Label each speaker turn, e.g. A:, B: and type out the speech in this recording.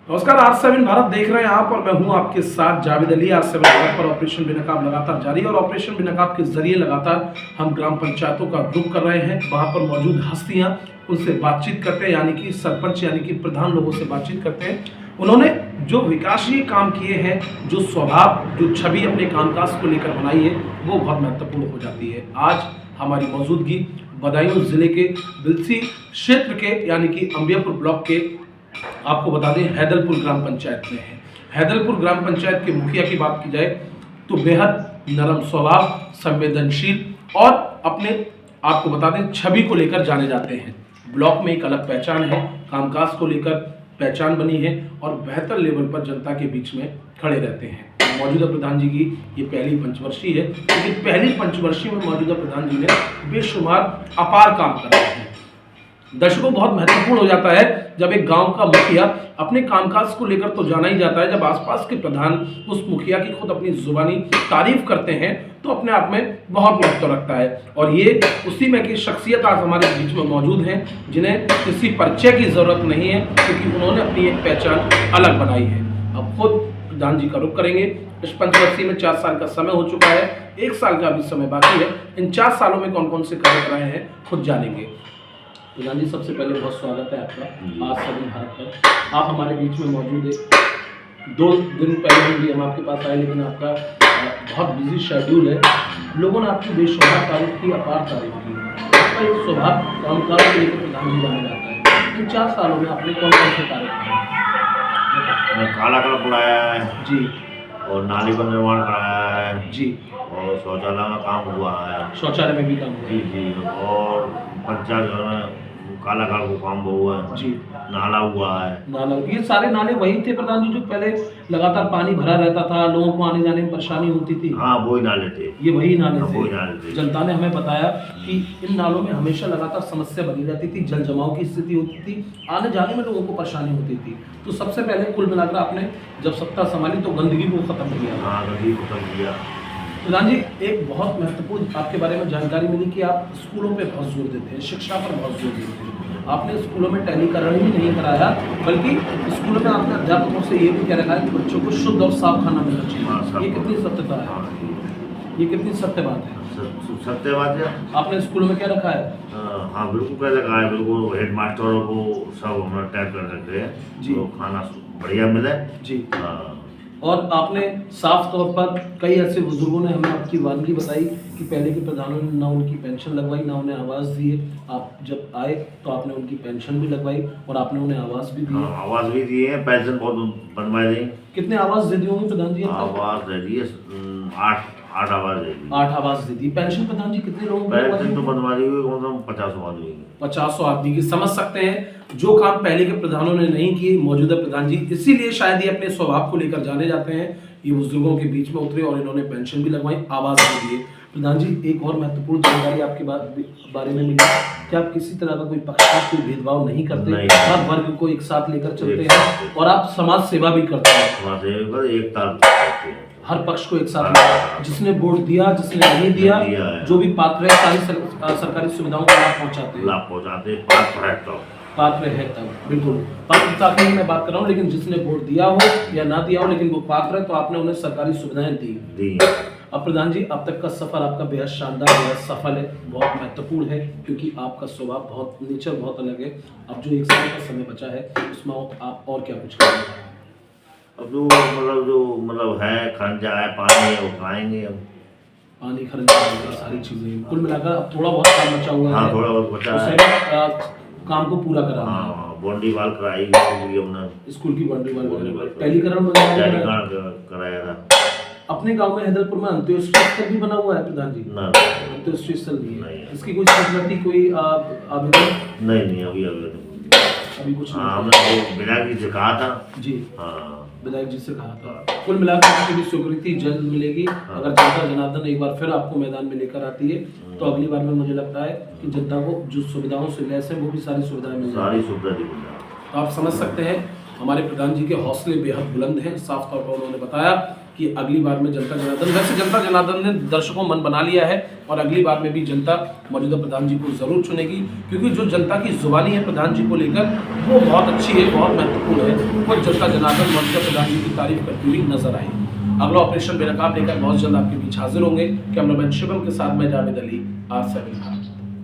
A: नमस्कार, R7 भारत देख रहे हैं आप और मैं हूं आपके साथ जावेद अली। R7 भारत पर ऑपरेशन बेनकाब लगातार जारी है और ऑपरेशन बेनकाब के जरिए लगातार हम ग्राम पंचायतों का रुख कर रहे हैं। वहां पर मौजूद हस्तियां उनसे बातचीत करते हैं, यानी कि सरपंच यानी कि प्रधान लोगों से बातचीत करते हैं। उन्होंने जो विकासीय काम किए हैं, जो स्वभाव, जो छवि अपने कामकाज को लेकर बनाई है, वो बहुत महत्वपूर्ण हो जाती है। आज हमारी मौजूदगी बदायूं जिले के बिलसी क्षेत्र के यानी कि अंबियापुर ब्लॉक के, आपको बता दें, हैदलपुर ग्राम पंचायत में है। हैदलपुर ग्राम पंचायत के मुखिया की बात की जाए तो बेहद नरम स्वभाव, संवेदनशील और अपने, आपको बता दें, छवि को लेकर जाने जाते हैं। ब्लॉक में एक अलग पहचान है, कामकाज को लेकर पहचान बनी है और बेहतर लेवल पर जनता के बीच में खड़े रहते हैं। मौजूदा प्रधान जी की ये पहली पंचवर्षीय है, लेकिन पहली पंचवर्षीय में मौजूदा प्रधान जी ने बेशुमार अपार काम कर रहे हैं। दर्शकों, बहुत महत्वपूर्ण हो जाता है जब एक गांव का मुखिया अपने कामकाज को लेकर तो जाना ही जाता है, जब आसपास के प्रधान उस मुखिया की खुद अपनी जुबानी तारीफ करते हैं तो अपने आप में बहुत महत्व रखता है। और ये उसी में की शख्सियत आज हमारे बीच में मौजूद हैं, जिन्हें किसी परिचय की जरूरत नहीं है, क्योंकि उन्होंने अपनी एक पहचान अलग बनाई है। अब खुद प्रधान जी का रुख करेंगे। इस पंचवर्षीय में 4 साल का समय हो चुका है, 1 साल का अभी समय बाकी है। इन 4 सालों में कौन कौन से कार्य कराए हैं खुद जानेंगे। प्रधान जी, सबसे पहले बहुत स्वागत है आपका R7 भारत पर। आप हमारे बीच में मौजूद है। 2 दिन पहले भी हम आपके पास आए, लेकिन आपका बहुत बिजी शेड्यूल है। लोगों ने आपकी बेशुमार तारीफ की, अपार तारीफ की। आपका एक स्वभाव कामकाज को लेकर प्रधान जी जाना जाता है। इन 4 सालों में आपने कौन कौन से कार्य किए?
B: काला कलर बुलाया है
A: जी, और
B: नाली का निर्माण कराया है
A: जी,
B: और शौचालय में काम हुआ है।
A: शौचालय में भी काम हुआ
B: जी जी, और पंचायत में काला कलर को काम हुआ है
A: जी,
B: नाला हुआ है।
A: नाला, ये सारे नाले वही थे प्रधान जी जो पहले लगातार पानी भरा रहता था, लोगों को आने जाने में परेशानी होती थी?
B: हाँ, वही नाले थे।
A: ये वही नाले
B: हाँ,
A: थे।
B: वही नाले थे।
A: जनता ने हमें बताया कि इन नालों में हमेशा लगातार समस्या बनी रहती थी, जल जमाव की स्थिति होती थी, आने जाने में लोगों को परेशानी होती थी। तो सबसे पहले कुल मिलाकर आपने जब सत्ता संभाली तो गंदगी को खत्म किया।
B: हाँ, गंदगी को खत्म किया।
A: प्रधान जी, एक बहुत महत्वपूर्ण आपके बारे में जानकारी मिली कि आप स्कूलों पे बहुत जोर देते हैं, शिक्षा पर बहुत जोर देते हैं। आपने स्कूलों में टैलीकरण ही नहीं कराया, बल्कि स्कूलों में आपने अध्यापकों से ये भी कह रखा है कि बच्चों को शुद्ध और साफ खाना मिलना चाहिए। ये कितनी सत्यता है? ये कितनी सत्य बात है?
B: सत्य बात है।
A: आपने स्कूलों में क्या रखा है?
B: हाँ, बिल्कुल कह रखा है। बिल्कुल हेड मास्टरों को सब हमारा टैग कर रखे हैं
A: जी,
B: तो खाना बढ़िया मिले जी।
A: और आपने साफ तौर पर कई ऐसे बुजुर्गों ने हमें आपकी वानगी बताई कि पहले के प्रधानों ने ना उनकी पेंशन लगवाई, ना उन्हें आवास दिए। आप जब आए तो आपने उनकी पेंशन भी लगवाई और आपने उन्हें आवास भी दिए।
B: आवास भी दिए, पेंशन बहुत बनवाई दी।
A: कितने आवास दे दिए होंगे प्रधान जी?
B: आवास दे दिए 8 आवास दे दी।
A: 8 आवास दे दी। पेंशन प्रधान जी कितने लोगों को?
B: पेंशन तो बनवा दी हुई 50 आदमी।
A: 50 आदमी की। समझ सकते हैं जो काम पहले के प्रधानों ने नहीं किए, मौजूदा प्रधान जी इसीलिए शायद ये अपने स्वभाव को लेकर जाने जाते हैं। ये बुजुर्गों के बीच में उतरे और इन्होंने पेंशन भी लगवाई, आवास भी दिए। प्रधान जी, एक और महत्वपूर्ण जानकारी आपके बारे में मिली कि आप किसी तरह का कोई पक्षपात, कोई भेदभाव नहीं करते, हर वर्ग को एक साथ लेकर चलते हैं और आप समाज सेवा भी करते हैं। हर पक्ष को एक साथ, जिसने वोट दिया, जिसने नहीं दिया, जो भी पात्र है, सारी सरकारी सुविधाओं का लाभ पहुंचाते पात्र है तब। बिल्कुल, पात्रता की मैं बात कर रहा हूँ, लेकिन जिसने वोट दिया हो या ना दिया हो, लेकिन वो पात्र है तो आपने उन्हें सरकारी सुविधाएं दी। अब प्रधान जी, अब तक का सफर आपका बेहद शानदार, बेहद सफल है, बहुत महत्वपूर्ण है, क्योंकि आपका स्वभाव बहुत, नेचर बहुत अलग है। अब जो 1 साल का समय बचा है उसमें आप और क्या कुछ करेंगे?
B: अब जो है खर्चा है, पानी है, वो खाएंगे। अब
A: पानी, खर्चा, सारी चीजें कुल मिलाकर अब थोड़ा बहुत काम बचा हुआ है।
B: हाँ, थोड़ा बहुत बचा है।
A: काम को पूरा कराना।
B: हाँ, बाउंड्री वाल कराई हमने,
A: स्कूल की बाउंड्री वाल, टैलीकरण
B: कराया था।
A: अपने गांव में हैदरपुर में अंत्योदय स्थल भी बना हुआ है प्रधान जी? अंत्योदय स्थल नहीं है। इसकी कोई स्वीकृति, कोई आवेदन?
B: नहीं, अभी कुछ नहीं। हमने विधायक जी से कहा था जी। हाँ,
A: विधायक जी से कहा था। कुल मिलाकर इसकी भी स्वीकृति जल्द मिलेगी। अगर जनता जनार्दन एक बार फिर आपको मैदान में लेकर आती है तो अगली बार में मुझे लगता है कि जनता को जो सुविधाओं से लैस है वो भी सारी सुविधाएं मिल जाएंगी। तो आप समझ सकते हैं हमारे प्रधान जी के हौसले बेहद बुलंद हैं। साफ तौर पर उन्होंने बताया कि अगली बार में जनता जनार्दन, वैसे जनता जनार्दन ने दर्शकों मन बना लिया है और अगली बार में भी जनता मौजूदा प्रधान जी को जरूर चुनेगी, क्योंकि जो जनता की जुबानी है प्रधान जी को लेकर वो बहुत अच्छी है, बहुत महत्वपूर्ण है। वो जनता जनार्दन मौजूदा प्रधान जी की तारीफ करती हुई नजर आई। अगला ऑपरेशन बेनकाब लेकर बहुत जल्द आपके बीच हाजिर होंगे। कैमरामैन शिवम के साथ मैं जावेद अली, R7।